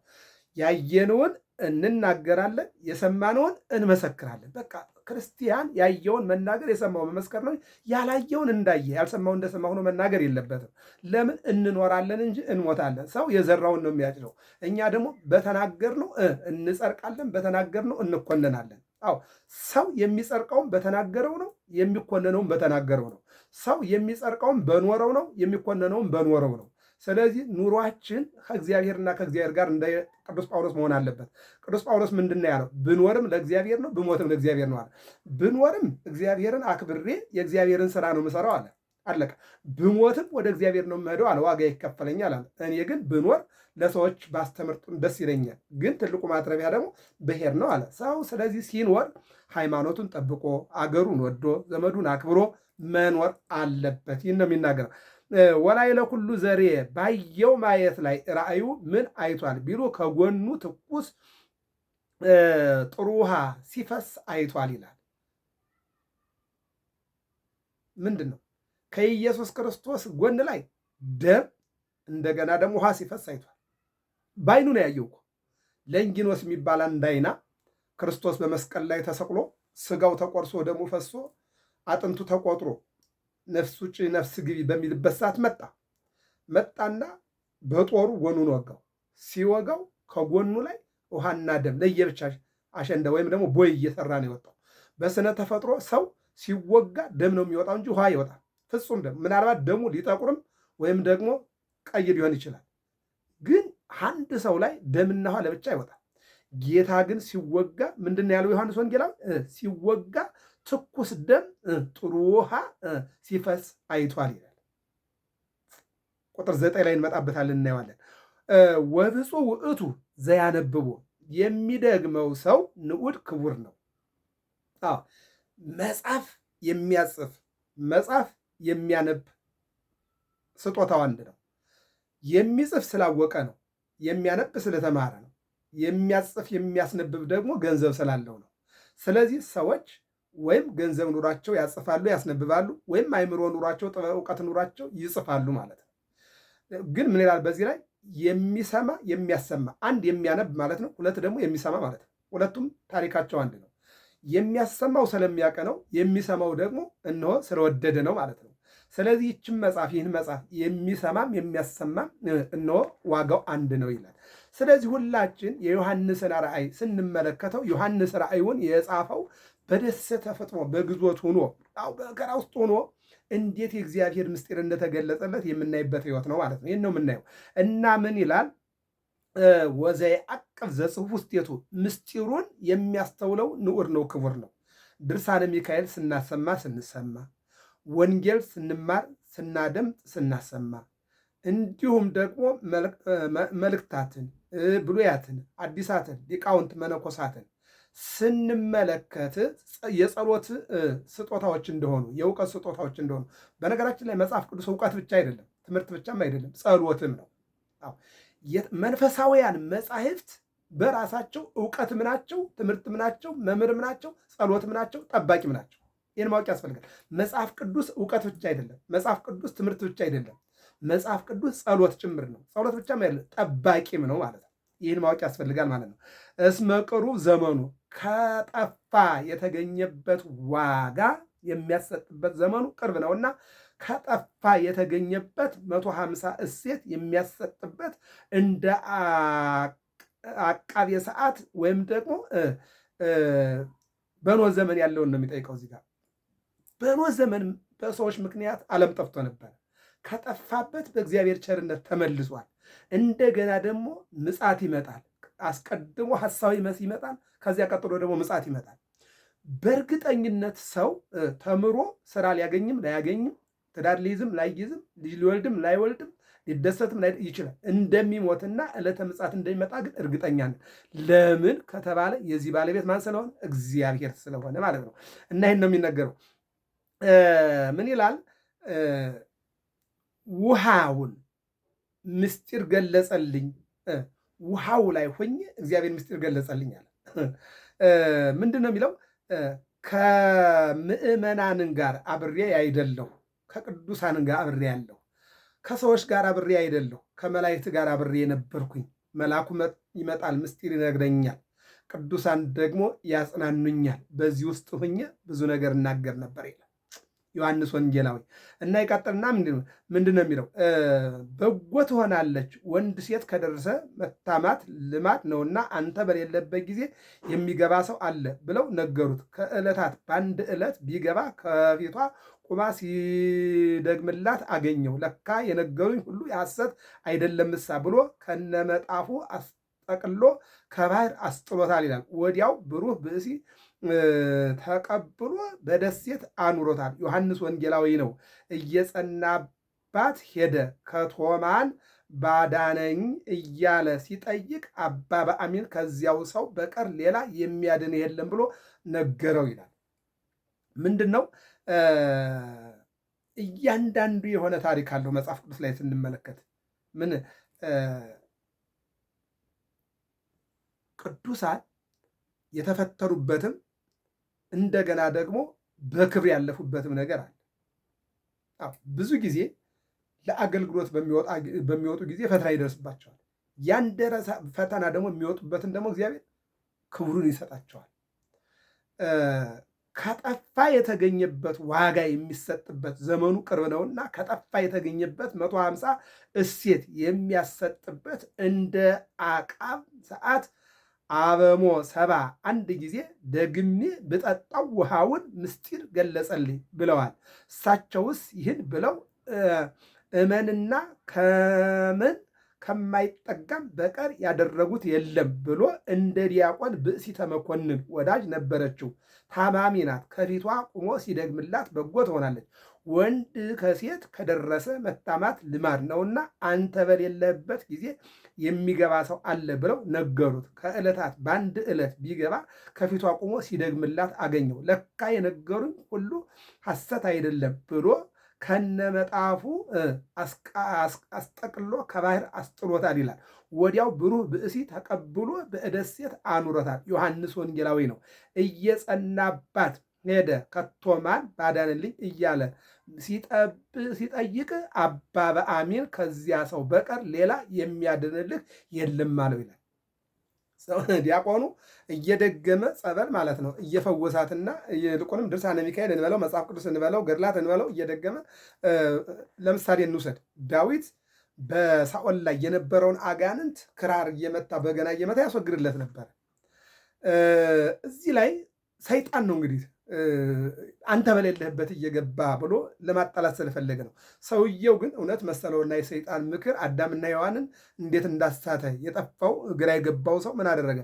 ያየነውን እንናገራለን፣ የሰማነውን እንመሰክራለን። በቃ ክርስቲያን ያየውን መናገር የሰማውን መመስከር ነው። ያላየውን እንዳየ ያልሰማውን እንደሰማ ሆኖ መናገር የለበትም። ለምን? እንኖራለን እንጂ እንሞታለን። ሰው የዘራውን ነው የሚያጭደው። እኛ ደግሞ በተናገርነው እንጸድቃለን፣ በተናገርነው እንኮነናለን። አዎ ሰው የሚጸድቀውም በተናገረው ነው፣ የሚኮነነውም በተናገረው ነው። ሰው የሚጸድቀውም በኖረው ነው፣ የሚኮነነውም በኖረው ነው። ስለዚህ ኑሯችን ከእግዚአብሔርና ከእግዚአብሔር ጋር እንደ ቅዱስ ጳውሎስ መሆን አለበት። ቅዱስ ጳውሎስ ምንድን ነው ያለው? ብኖርም ለእግዚአብሔር ነው፣ ብሞትም ለእግዚአብሔር ነው አለ። ብኖርም እግዚአብሔርን አክብሬ የእግዚአብሔርን ስራ ነው የምሰራው አለ። አለቀ። ብሞትም ወደ እግዚአብሔር ነው የምሄደው አለ። ዋጋ ይከፈለኛል አለ። እኔ ግን ብኖር ለሰዎች ባስተምርጡን ደስ ይለኛል፣ ግን ትልቁ ማትረፊያ ደግሞ ብሄር ነው አለ ሰው። ስለዚህ ሲኖር ሃይማኖቱን ጠብቆ አገሩን ወዶ ዘመዱን አክብሮ መኖር አለበት። ይህን ነው የሚናገረው። ወላይ ለኩሉ ዘሬ ባየው ማየት ላይ ራእዩ ምን አይቷል ቢሉ ከጎኑ ትኩስ ጥሩ ውሃ ሲፈስ አይቷል ይላል። ምንድን ነው? ከኢየሱስ ክርስቶስ ጎን ላይ ደም እንደገና ደግሞ ውሃ ሲፈስ አይቷል። ባይኑ ነው ያየው እኮ። ለንጊኖስ የሚባል አንድ አይና ክርስቶስ በመስቀል ላይ ተሰቅሎ ስጋው ተቆርሶ ደሙ ፈሶ አጥንቱ ተቆጥሮ ነፍስ ውጭ ነፍስ ግቢ በሚልበት ሰዓት መጣና በጦሩ ጎኑን ወጋው። ሲወጋው ከጎኑ ላይ ውሃና ደም ለየብቻ አሸንዳ ወይም ደግሞ ቦይ እየሰራ ነው የወጣው። በስነ ተፈጥሮ ሰው ሲወጋ ደም ነው የሚወጣው እንጂ ውሃ ይወጣል። ፍጹም ደም። ምናልባት ደሙ ሊጠቁርም ወይም ደግሞ ቀይ ሊሆን ይችላል። ግን አንድ ሰው ላይ ደምና ውሃ ለብቻ ይወጣል። ጌታ ግን ሲወጋ ምንድን ነው ያለው ዮሐንስ ወንጌላዊ? ሲወጋ ትኩስ ደም ጥሩ ውሃ ሲፈስ አይቷል ይላል። ቁጥር 9 ላይ እንመጣበታለን፣ እናየዋለን። ወብፁዕ ውእቱ ዘያነብቦ፣ የሚደግመው ሰው ንዑድ ክቡር ነው። መጽሐፍ የሚያጽፍ መጽሐፍ የሚያነብ ስጦታው አንድ ነው። የሚጽፍ ስላወቀ ነው። የሚያነብ ስለተማረ ነው። የሚያጽፍ የሚያስነብብ ደግሞ ገንዘብ ስላለው ነው። ስለዚህ ሰዎች ወይም ገንዘብ ኑሯቸው ያጽፋሉ፣ ያስነብባሉ፣ ወይም አይምሮ ኑሯቸው እውቀት ኑሯቸው ይጽፋሉ ማለት ነው። ግን ምን ይላል በዚህ ላይ? የሚሰማ የሚያሰማ። አንድ የሚያነብ ማለት ነው፣ ሁለት ደግሞ የሚሰማ ማለት ነው። ሁለቱም ታሪካቸው አንድ ነው። የሚያሰማው ስለሚያውቅ ነው። የሚሰማው ደግሞ እነሆ ስለወደደ ነው ማለት ነው። ስለዚህ ይህችን መጽሐፍ ይህን መጽሐፍ የሚሰማም የሚያሰማም እነሆ ዋጋው አንድ ነው ይላል። ስለዚህ ሁላችን የዮሐንስን ራእይ ስንመለከተው ዮሐንስ ራእዩን የጻፈው በደስታ ተፈጥሮ በግዞት ሆኖ በመከራ ውስጥ ሆኖ እንዴት የእግዚአብሔር ምስጢር እንደተገለጸለት የምናይበት ሕይወት ነው ማለት ነው። ይህን ነው የምናየው እና ምን ይላል? ወዘየዐቅብ ዘጽሑፍ ውስቴቱ፣ ምስጢሩን የሚያስተውለው ንዑር ነው፣ ክቡር ነው። ድርሳነ ሚካኤል ስናሰማ ስንሰማ፣ ወንጌል ስንማር ስናደምጥ ስናሰማ፣ እንዲሁም ደግሞ መልእክታትን ብሉያትን አዲሳትን ሊቃውንት መነኮሳትን ስንመለከት የጸሎት ስጦታዎች እንደሆኑ የእውቀት ስጦታዎች እንደሆኑ። በነገራችን ላይ መጽሐፍ ቅዱስ እውቀት ብቻ አይደለም፣ ትምህርት ብቻም አይደለም፣ ጸሎትም ነው። መንፈሳውያን መጻሕፍት በራሳቸው እውቀትም ናቸው፣ ትምህርትም ናቸው፣ መምህርም ናቸው፣ ጸሎትም ናቸው፣ ጠባቂም ናቸው። ይህን ማወቅ ያስፈልጋል። መጽሐፍ ቅዱስ እውቀት ብቻ አይደለም፣ መጽሐፍ ቅዱስ ትምህርት ብቻ አይደለም፣ መጽሐፍ ቅዱስ ጸሎት ጭምር ነው። ጸሎት ብቻም አይደለም፣ ጠባቂም ነው ማለት ነው። ይህን ማወቅ ያስፈልጋል ማለት ነው። እስመ ቅሩብ ዘመኑ፣ ከጠፋ የተገኘበት ዋጋ የሚያሰጥበት ዘመኑ ቅርብ ነውና ከጠፋ የተገኘበት 150 እሴት የሚያሰጥበት እንደ አቃቤ ሰዓት ወይም ደግሞ በኖህ ዘመን ያለውን ነው የሚጠይቀው እዚህ ጋር። በኖህ ዘመን በሰዎች ምክንያት ዓለም ጠፍቶ ነበር። ከጠፋበት በእግዚአብሔር ቸርነት ተመልሷል። እንደገና ደግሞ ምጽአት ይመጣል። አስቀድሞ ሐሳዊ መሲህ ይመጣል። ከዚያ ቀጥሎ ደግሞ ምጽአት ይመጣል። በእርግጠኝነት ሰው ተምሮ ስራ ሊያገኝም ላያገኝም፣ ትዳር ሊይዝም ላይይዝም፣ ልጅ ሊወልድም ላይወልድም፣ ሊደሰትም ይችላል። እንደሚሞትና ዕለተ ምጽአት እንደሚመጣ ግን እርግጠኛ ነን። ለምን ከተባለ የዚህ ባለቤት ማን ስለሆነ? እግዚአብሔር ስለሆነ ማለት ነው። እና ይህን ነው የሚነገረው። ምን ይላል? ውሃውን ምስጢር ገለጸልኝ። ውሃው ላይ ሆኜ እግዚአብሔር ምስጢር ገለጸልኝ አለ። ምንድን ነው የሚለው? ከምዕመናንን ጋር አብሬ አይደለሁ፣ ከቅዱሳንን ጋር አብሬ ያለሁ፣ ከሰዎች ጋር አብሬ አይደለሁ፣ ከመላእክት ጋር አብሬ የነበርኩኝ። መልአኩ ይመጣል፣ ምስጢር ይነግረኛል፣ ቅዱሳን ደግሞ ያጽናኑኛል። በዚህ ውስጥ ሆኜ ብዙ ነገር እናገር ነበር ይላል ዮሐንስ ወንጌላዊ። እና ይቀጥልና ምንድን ነው የሚለው? በጎ ትሆናለች ወንድ ሴት ከደረሰ መታማት ልማድ ነውና አንተ በሌለበት ጊዜ የሚገባ ሰው አለ ብለው ነገሩት። ከዕለታት በአንድ ዕለት ቢገባ ከፊቷ ቁማ ሲደግምላት አገኘው። ለካ የነገሩኝ ሁሉ የሐሰት አይደለምሳ ብሎ ከነመጣፉ አስጠቅሎ ከባህር አስጥሎታል ይላል። ወዲያው ብሩህ ብእሲ ተቀብሎ በደሴት አኑሮታል። ዮሐንስ ወንጌላዊ ነው። እየጸናባት ሄደ። ከቶማን ባዳነኝ እያለ ሲጠይቅ አባ በአሚን ከዚያው ሰው በቀር ሌላ የሚያድን የለም ብሎ ነገረው ይላል። ምንድን ነው? እያንዳንዱ የሆነ ታሪክ አለው መጽሐፍ ቅዱስ ላይ ስንመለከት ምን ቅዱሳን የተፈተኑበትም እንደገና ደግሞ በክብር ያለፉበትም ነገር አለ። ብዙ ጊዜ ለአገልግሎት በሚወጡ ጊዜ ፈተና ይደርስባቸዋል። ያን ፈተና ደግሞ የሚወጡበትን ደግሞ እግዚአብሔር ክብሩን ይሰጣቸዋል። ከጠፋ የተገኘበት ዋጋ የሚሰጥበት ዘመኑ ቅርብ ነውና ከጠፋ የተገኘበት 150 እሴት የሚያሰጥበት እንደ አቃብ ሰዓት አበሞ 70 አንድ ጊዜ ደግሜ ብጠጣው ውሃውን ምስጢር ገለጸልኝ ብለዋል። እሳቸውስ ይህን ብለው እመንና ከምን ከማይጠጋም በቀር ያደረጉት የለም ብሎ እንደ ዲያቆን ብእሲተ መኮንን ወዳጅ ነበረችው። ታማሚ ናት። ከፊቷ ቁሞ ሲደግምላት በጎ ትሆናለች። ወንድ ከሴት ከደረሰ መታማት ልማድ ነውና አንተ በሌለበት ጊዜ የሚገባ ሰው አለ ብለው ነገሩት። ከዕለታት በአንድ ዕለት ቢገባ ከፊቷ ቁሞ ሲደግምላት አገኘው። ለካ የነገሩኝ ሁሉ ሐሰት አይደለም ብሎ ከነመጣፉ አስጠቅሎ ከባህር አስጥሎታል ይላል። ወዲያው ብሩህ ብእሲ ተቀብሎ በዕደ ሴት አኑሮታል። ዮሐንስ ወንጌላዊ ነው። እየጸናባት ሄደ ከቶማን ባዳንልኝ እያለ ሲጠይቅ አባ በአሚን ከዚያ ሰው በቀር ሌላ የሚያድንልህ የለም አለው ይላል። ዲያቆኑ እየደገመ ጸበል ማለት ነው እየፈወሳትና ይልቁንም ድርሳነ ሚካኤል እንበለው መጽሐፍ ቅዱስ እንበለው ገድላት እንበለው እየደገመ ለምሳሌ እንውሰድ። ዳዊት በሳኦል ላይ የነበረውን አጋንንት ክራር እየመታ በገና እየመታ ያስወግድለት ነበር። እዚህ ላይ ሰይጣን ነው እንግዲህ አንተ በሌለህበት እየገባ ብሎ ለማጣላት ስለፈለገ ነው። ሰውየው ግን እውነት መሰለውና የሰይጣን ምክር አዳምና ሔዋንን እንዴት እንዳሳተ የጠፋው ግራ የገባው ሰው ምን አደረገ?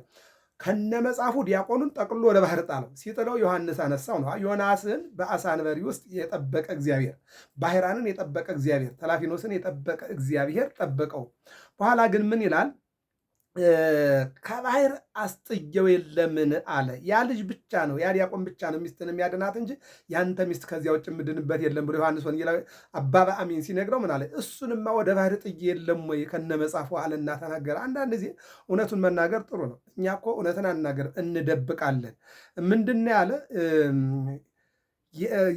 ከነ መጽሐፉ ዲያቆኑን ጠቅሎ ወደ ባህር ጣለው። ሲጥለው ዮሐንስ አነሳው ነው። ዮናስን በአሳ አንበሪ ውስጥ የጠበቀ እግዚአብሔር፣ ባህራንን የጠበቀ እግዚአብሔር፣ ተላፊኖስን የጠበቀ እግዚአብሔር ጠበቀው። በኋላ ግን ምን ይላል? ከባህር አስጥየው የለምን አለ። ያ ልጅ ብቻ ነው ያ ዲያቆን ብቻ ነው ሚስትን የሚያድናት እንጂ ያንተ ሚስት ከዚያ ውጭ የምድንበት የለም ብሎ ዮሐንስ ወንጌላዊ አባ በአሚን ሲነግረው ምን አለ? እሱንማ ወደ ባህር ጥዬ የለም ወይ ከነ መጽሐፉ አለና ተናገረ። አንዳንድ ጊዜ እውነቱን መናገር ጥሩ ነው። እኛ እኮ እውነትን አናገር እንደብቃለን። ምንድን ያለ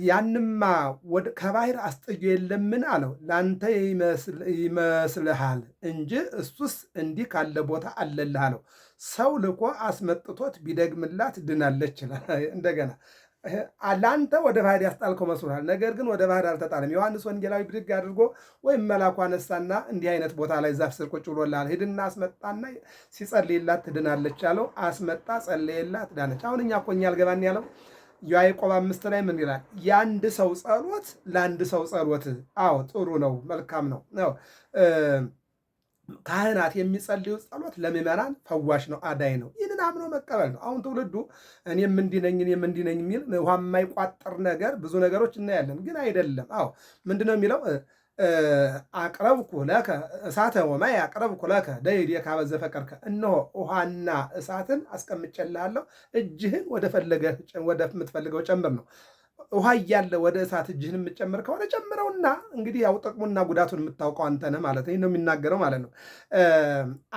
ያንማ ከባህር አስጥዮ የለምን አለው። ለአንተ ይመስልሃል እንጂ እሱስ እንዲህ ካለ ቦታ አለልህ አለው። ሰው ልኮ አስመጥቶት ቢደግምላት ድናለች ይላል። እንደገና ለአንተ ወደ ባህር ያስጣልከው መስሎሃል፣ ነገር ግን ወደ ባህር አልተጣለም። ዮሐንስ ወንጌላዊ ብድግ አድርጎ ወይም መላኩ አነሳና እንዲህ አይነት ቦታ ላይ ዛፍ ስር ቁጭ ብሎልሃል፣ ሂድና አስመጣና ሲጸልይላት ትድናለች አለው። አስመጣ፣ ጸለየላት፣ ዳነች። አሁን እኛ እኮ እኛ አልገባን ያለው ያዕቆብ 5 ላይ ምን ይላል? የአንድ ሰው ጸሎት ለአንድ ሰው ጸሎት። አዎ ጥሩ ነው፣ መልካም ነው። ካህናት የሚጸልዩ ጸሎት ለምዕመናን ፈዋሽ ነው፣ አዳይ ነው። ይህንን አምኖ መቀበል ነው። አሁን ትውልዱ እኔም እንዲህ ነኝ የሚል ውሃ የማይቋጠር ነገር ብዙ ነገሮች እናያለን፣ ግን አይደለም። አዎ ምንድነው የሚለው? አቅረብኩ ለከ እሳተ ወማይ አቅረብኩ ለከ ደይዴ ካበዘ ፈቀርከ። እነሆ ውሃና እሳትን አስቀምጬልሃለሁ፣ እጅህን ወደምትፈልገው ጨምር ነው። ውሃ እያለ ወደ እሳት እጅህን የምጨምር ከሆነ ጨምረውና፣ እንግዲህ ያው ጥቅሙና ጉዳቱን የምታውቀው አንተ ነህ ማለት ነው። ነው የሚናገረው ማለት ነው።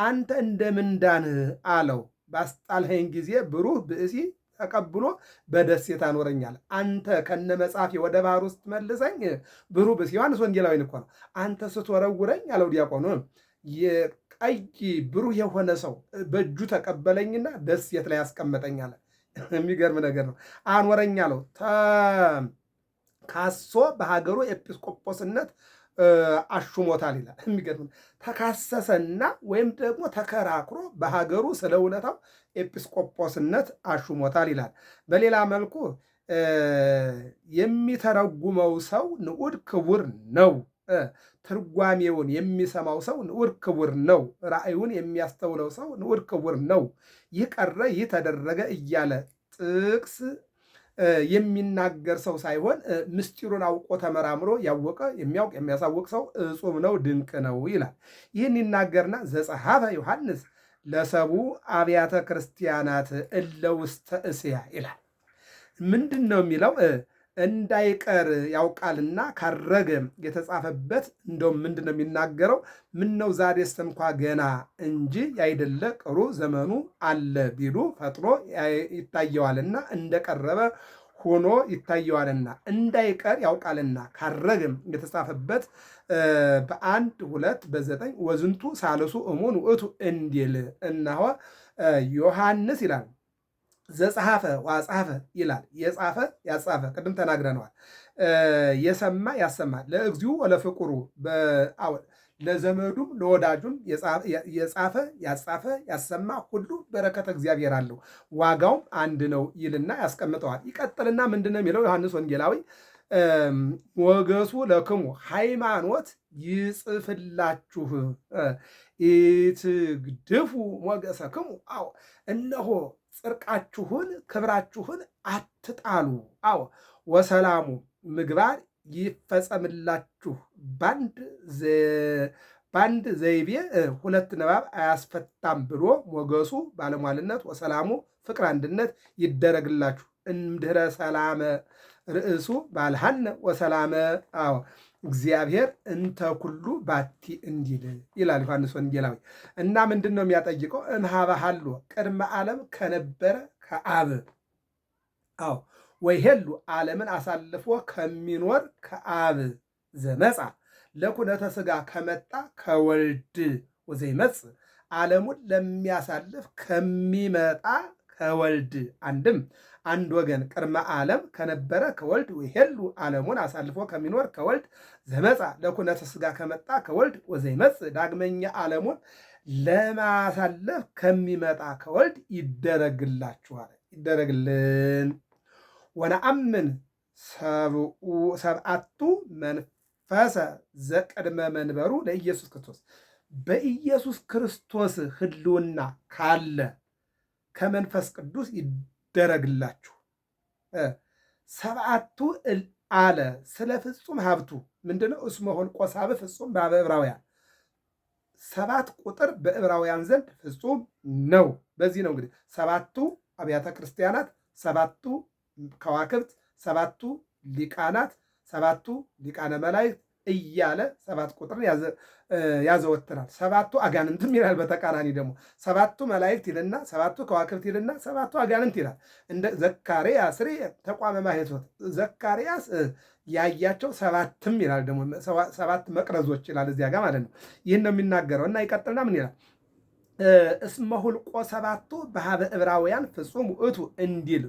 አንተ እንደምንዳንህ አለው። ባስጣልኸኝ ጊዜ ብሩህ ብእሲ ተቀብሎ በደሴት አኖረኛል። አንተ ከነ መጽሐፌ ወደ ባህር ውስጥ መልሰኝ። ብሩህ ብእሲ ዮሐንስ ወንጌላዊ እኮ ነው። አንተ ስትወረውረኝ አለው ዲያቆኑ፣ የቀይ ብሩህ የሆነ ሰው በእጁ ተቀበለኝና ደሴት ላይ ያስቀመጠኛል። የሚገርም ነገር ነው። አኖረኝ አለው። ካሶ በሀገሩ ኤጲስቆጶስነት አሹሞታል ይላል። የሚገርም ተካሰሰና ወይም ደግሞ ተከራክሮ በሀገሩ ስለ ውለታው ኤጲስቆጶስነት አሹሞታል ይላል። በሌላ መልኩ የሚተረጉመው ሰው ንዑድ ክቡር ነው። ትርጓሜውን የሚሰማው ሰው ንዑድ ክቡር ነው። ራእዩን የሚያስተውለው ሰው ንዑድ ክቡር ነው። ይህ ቀረ፣ ይህ ተደረገ እያለ ጥቅስ የሚናገር ሰው ሳይሆን ምስጢሩን አውቆ ተመራምሮ ያወቀ የሚያውቅ የሚያሳውቅ ሰው እጹም ነው፣ ድንቅ ነው ይላል። ይህን ይናገርና ዘጸሐፈ ዮሐንስ ለሰቡ አብያተ ክርስቲያናት እለ ውስተ እስያ ይላል። ምንድን ነው የሚለው? እንዳይቀር ያውቃልና ካረገ የተጻፈበት እንደውም ምንድን ነው የሚናገረው? ምነው ዛሬስ እንኳ ገና እንጂ ያይደለ ቅሩ ዘመኑ አለ ቢሉ ፈጥኖ ይታየዋልና እንደቀረበ ሆኖ ይታየዋልና እንዳይቀር ያውቃልና ካረግም የተጻፈበት በ1 2 በ9 ወዝንቱ ሳልሱ እሙን ውእቱ እንዲል እነሆ ዮሐንስ ይላል ዘጸሐፈ ወአጽሐፈ ይላል። የጻፈ ያጻፈ ቅድም ተናግረነዋል። የሰማ ያሰማ ለእግዚኡ ወለፍቁሩ ለዘመዱም ለወዳጁም የጻፈ ያጻፈ ያሰማ ሁሉ በረከተ እግዚአብሔር አለው፣ ዋጋውም አንድ ነው ይልና ያስቀምጠዋል። ይቀጥልና ምንድነው የሚለው ዮሐንስ ወንጌላዊ? ሞገሱ ለክሙ ሃይማኖት ይጽፍላችሁ ኢትግድፉ ሞገሰክሙ። አዎ እነሆ ጽድቃችሁን ክብራችሁን አትጣሉ። አዎ ወሰላሙ ምግባር ይፈጸምላችሁ። ባንድ ዘይቤ 2 ንባብ አያስፈታም ብሎ ሞገሱ ባለሟልነት ወሰላሙ ፍቅር አንድነት ይደረግላችሁ። እምድኅረ ሰላመ ርእሱ ባልሃነ ወሰላመ። አዎ እግዚአብሔር እንተ ኩሉ ባቲ እንዲል ይላል ዮሐንስ ወንጌላዊ። እና ምንድን ነው የሚያጠይቀው? እምኀበ ሀሎ ቅድመ ዓለም ከነበረ ከአብ። አዎ ወይሄሉ ዓለምን አሳልፎ ከሚኖር ከአብ ዘመጻ ለኩነተ ሥጋ ከመጣ ከወልድ ወዘይመጽእ ዓለሙን ለሚያሳልፍ ከሚመጣ ከወልድ አንድም አንድ ወገን ቅድመ ዓለም ከነበረ ከወልድ ወይሄሉ ዓለሙን አሳልፎ ከሚኖር ከወልድ ዘመጻ ለኩነተ ሥጋ ከመጣ ከወልድ ወዘይመጽእ ዳግመኛ ዓለሙን ለማሳለፍ ከሚመጣ ከወልድ ይደረግላችኋል፣ ይደረግልን። ወነአምን ሰብአቱ መንፈሰ ዘቅድመ መንበሩ ለኢየሱስ ክርስቶስ በኢየሱስ ክርስቶስ ህልውና ካለ ከመንፈስ ቅዱስ ይደረግላችሁ። ሰብአቱ አለ ስለ ፍጹም ሀብቱ ምንድነው? እስመ ኆልቆ ሳብዕ ፍጹም በዕብራውያን 7 ቁጥር በዕብራውያን ዘንድ ፍጹም ነው። በዚህ ነው እንግዲህ 7ቱ አብያተ ክርስቲያናት፣ 7ቱ ከዋክብት፣ 7ቱ ሊቃናት፣ 7ቱ ሊቃነ መላእክት እያለ 7 ቁጥርን ያዘወትራል። 7ቱ አጋንንትም ይላል። በተቃራኒ ደግሞ 7ቱ መላእክት ይልና 7ቱ ከዋክብት ይልና 7ቱ አጋንንት ይላል። እንደ ዘካርያስ ተቋመ ማኅቶት ዘካርያስ ያያቸው 7ም ይላል። ደግሞ 7 መቅረዞች ይላል እዚያ ጋር ማለት ነው። ይህን ነው የሚናገረው እና ይቀጥልና ምን ይላል? እስመ ኆልቆ ሰባቱ በኀበ ዕብራውያን ፍጹም ውእቱ እንዲል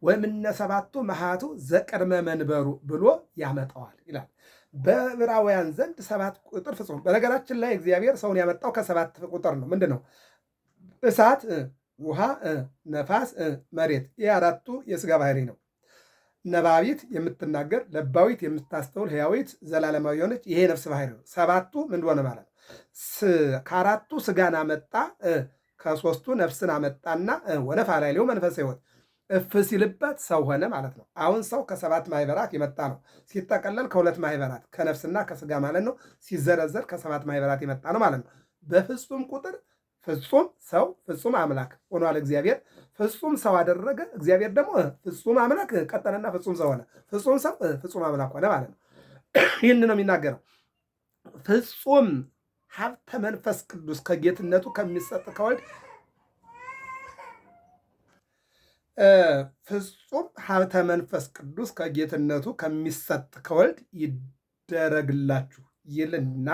ወእምነ 7ቱ መኃቱ ዘቅድመ መንበሩ ብሎ ያመጣዋል ይላል። በዕብራውያን ዘንድ 7 ቁጥር ፍጹም። በነገራችን ላይ እግዚአብሔር ሰውን ያመጣው ከ7 ቁጥር ነው። ምንድን ነው? እሳት፣ ውሃ፣ ነፋስ፣ መሬት። ይህ 4ቱ የሥጋ ባህሪ ነው። ነባቢት የምትናገር ለባዊት የምታስተውል ሕያዊት ዘላለማዊ የሆነች ይሄ ነፍስ ባህሪ ነው። 7ቱ ምን እንደሆነ ማለት ነው? ከ4ቱ ሥጋን አመጣ፣ ከ3ቱ ነፍስን አመጣና ወነፍሐ ላዕሌሁ መንፈሰ ሕይወት እፍ ሲልበት ሰው ሆነ ማለት ነው። አሁን ሰው ከ7 ማኅበራት የመጣ ነው። ሲጠቀለል ከ2 ማኅበራት ከነፍስና ከሥጋ ማለት ነው። ሲዘረዘር ከ7 ማኅበራት የመጣ ነው ማለት ነው። በፍጹም ቁጥር ፍጹም ሰው ፍጹም አምላክ ሆኗል። እግዚአብሔር ፍጹም ሰው አደረገ። እግዚአብሔር ደግሞ ፍጹም አምላክ ቀጠለና ፍጹም ሰው ሆነ። ፍጹም ሰው ፍጹም አምላክ ሆነ ማለት ነው። ይህን ነው የሚናገረው። ፍጹም ሀብተ መንፈስ ቅዱስ ከጌትነቱ ከሚሰጥ ከወልድ ፍጹም ሀብተ መንፈስ ቅዱስ ከጌትነቱ ከሚሰጥ ከወልድ ይደረግላችሁ ይልና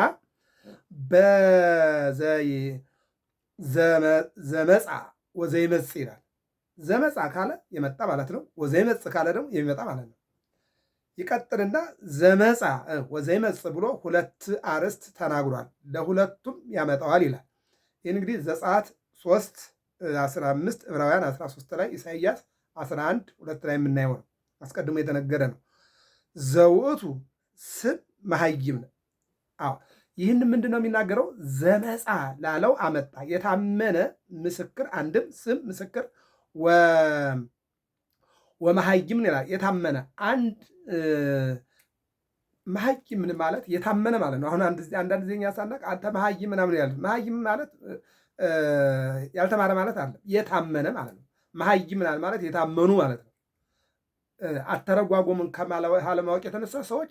ዘመጻ ወዘይመጽእ ይላል። ዘመጻ ካለ የመጣ ማለት ነው። ወዘይመጽእ ካለ ደግሞ የሚመጣ ማለት ነው። ይቀጥልና ዘመጻ ወዘይመጽእ ብሎ 2 አርዕስት ተናግሯል። ለሁለቱም ያመጣዋል ይላል። ይህ እንግዲህ ዘጸአት 3:15 ዕብራውያን 13 ላይ ኢሳይያስ 11:2 ላይ የምናየው ነው። አስቀድሞ የተነገረ ነው። ዘውእቱ ስም መሐይም ነው። አዎ ይህን ምንድን ነው የሚናገረው? ዘመጻ ላለው አመጣ። የታመነ ምስክር አንድም ስም ምስክር ወመሐይም ይላል። የታመነ አንድ መሐይም ማለት የታመነ ማለት ነው። አሁን አንዳንድ ጊዜ እኛ ሳናቅ አንተ መሐይም ምናምን ያለ መሐይም ማለት ያልተማረ ማለት አለ። የታመነ ማለት ነው። መሐይም ማለት የታመኑ ማለት ነው። አተረጓጎምን ካለማወቅ የተነሳ ሰዎች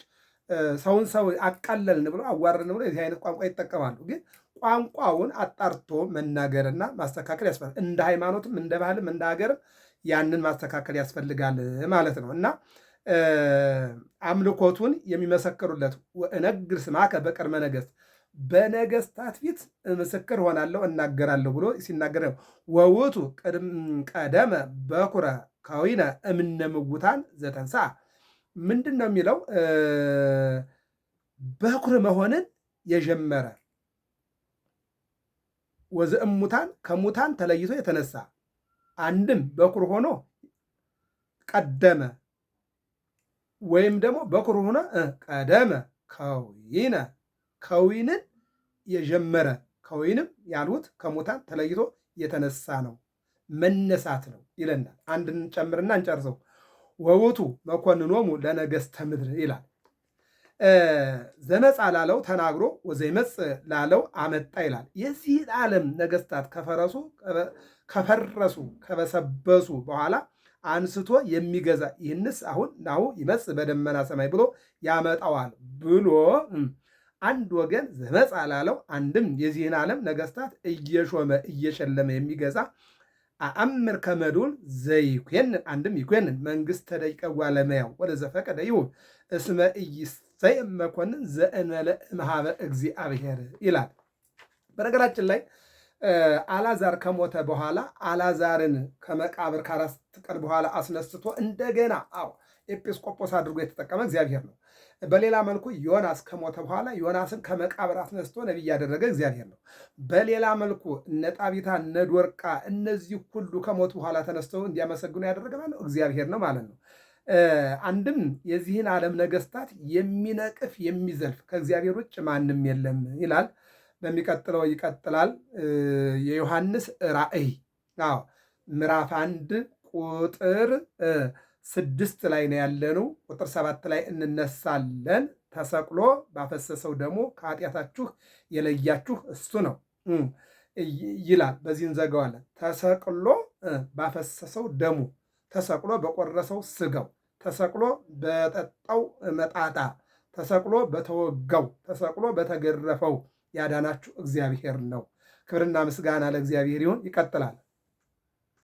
ሰውን ሰው አቃለልን ብሎ አዋረድን ብሎ የዚህ አይነት ቋንቋ ይጠቀማሉ። ግን ቋንቋውን አጣርቶ መናገርና ማስተካከል ያስፈልጋል። እንደ ሃይማኖትም እንደ ባህልም እንደ ሀገርም ያንን ማስተካከል ያስፈልጋል ማለት ነው እና አምልኮቱን የሚመሰክሩለት ወእነግር ስማከ በቅድመ ነገሥት በነገስታት ፊት ምስክር ሆናለሁ እናገራለሁ ብሎ ሲናገር ነው። ወውቱ ቀደመ በኩረ ካዊነ እምነ ምውታን ዘተንሥአ ምንድን ነው የሚለው? በኩር መሆንን የጀመረ ወዘእሙታን ከሙታን ተለይቶ የተነሳ አንድም በኩር ሆኖ ቀደመ ወይም ደግሞ በኩር ሆኖ ቀደመ ከዊነ ከዊንን የጀመረ ከዊንም ያልሁት ከሙታን ተለይቶ የተነሳ ነው፣ መነሳት ነው ይለናል። አንድን ጨምርና እንጨርሰው። ወውቱ መኮንኖሙ ለነገሥተ ምድር ይላል። ዘመጻ ላለው ተናግሮ ወዘይመጽእ ላለው አመጣ ይላል። የዚህ ዓለም ነገሥታት ከፈረሱ ከበሰበሱ በኋላ አንስቶ የሚገዛ ይህንስ አሁን ናሁ ይመጽእ በደመና ሰማይ ብሎ ያመጣዋል ብሎ አንድ ወገን ዘመጻ ላለው አንድም የዚህን ዓለም ነገስታት እየሾመ እየሸለመ የሚገዛ አእምር ከመዱል ዘይኮንን አንድም ይኮንን መንግስት ተደቂቀ ዋለመያው ወደ ዘፈቀደ ይሁን እስመ ኢይሰየም መኮንን ዘእንበለ እምኀበ እግዚአብሔር ይላል። በነገራችን ላይ አልዓዛር ከሞተ በኋላ አልዓዛርን ከመቃብር ከአራት ቀን በኋላ አስነስቶ እንደገና ኤጲስቆጶስ አድርጎ የተጠቀመ እግዚአብሔር ነው። በሌላ መልኩ ዮናስ ከሞተ በኋላ ዮናስን ከመቃብር አስነስቶ ነቢይ ያደረገ እግዚአብሔር ነው። በሌላ መልኩ እነ ጣቢታ እነ ዶርቃ እነዚህ ሁሉ ከሞቱ በኋላ ተነስተው እንዲያመሰግኑ ያደረገ ማለት ነው እግዚአብሔር ነው ማለት ነው። አንድም የዚህን ዓለም ነገስታት የሚነቅፍ የሚዘልፍ ከእግዚአብሔር ውጭ ማንም የለም ይላል። በሚቀጥለው ይቀጥላል። የዮሐንስ ራእይ ምዕራፍ 1 ቁጥር 6 ላይ ነው ያለነው። ቁጥር 7 ላይ እንነሳለን። ተሰቅሎ ባፈሰሰው ደሙ ከኃጢአታችሁ የለያችሁ እሱ ነው ይላል። በዚህ እንዘጋዋለን። ተሰቅሎ ባፈሰሰው ደሙ፣ ተሰቅሎ በቆረሰው ስጋው፣ ተሰቅሎ በጠጣው መጣጣ፣ ተሰቅሎ በተወጋው፣ ተሰቅሎ በተገረፈው ያዳናችሁ እግዚአብሔር ነው። ክብርና ምስጋና ለእግዚአብሔር ይሁን። ይቀጥላል።